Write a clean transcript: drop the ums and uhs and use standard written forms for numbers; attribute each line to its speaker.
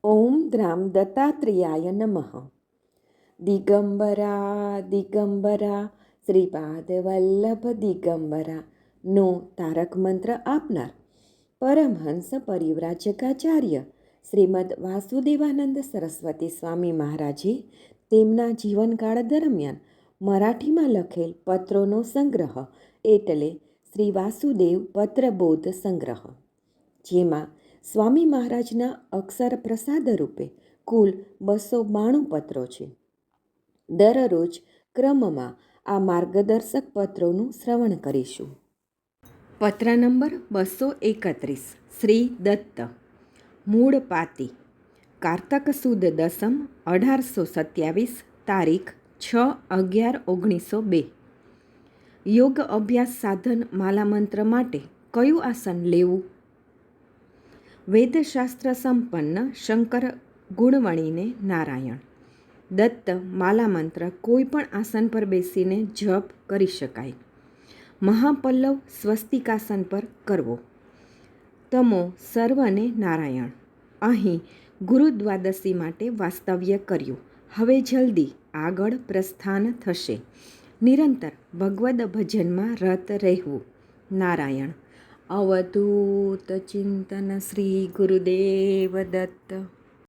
Speaker 1: ઓમ દ્રામ દત્તાત્રેયાય નમઃ. દિગંબરા દિગંબરા શ્રીપાદ વલ્લભ દિગંબરા નો તારક મંત્ર આપનાર પરમહંસ પરિવ્રાજકાચાર્ય શ્રીમદ વાસુદેવાનંદ સરસ્વતી સ્વામી મહારાજે તેમના જીવનકાળ દરમિયાન મરાઠીમાં લખેલ પત્રોનો સંગ્રહ એટલે શ્રી વાસુદેવ પત્રબોધ સંગ્રહ, જેમાં સ્વામી મહારાજના અક્ષર પ્રસાદ રૂપે કુલ 292 પત્રો છે. દરરોજ ક્રમમાં આ માર્ગદર્શક પત્રોનું શ્રવણ કરીશું. પત્ર નંબર 231. શ્રી દત્ત. મૂળ પાતી. કારતક સુદ દસમ 1827. તારીખ 6/11/1902. યોગ અભ્યાસ સાધન માલામંત્ર માટે કયું આસન લેવું? વેદશાસ્ત્ર સંપન્ન શંકર ગુણવણીને નારાયણ. દત્ત માલામંત્ર કોઈ પણ આસન પર બેસીને જપ કરી શકાય. મહાપલ્લવ સ્વસ્તિકાસન પર કરવો. તમો સર્વને નારાયણ. અહીં ગુરુદ્વાદશી માટે વાસ્તવ્ય કર્યું. હવે જલ્દી આગળ પ્રસ્થાન થશે. નિરંતર ભગવદ ભજનમાં રત રહેવું. નારાયણ. અવધૂત ચિંતન શ્રી ગુરુદેવ દત્ત.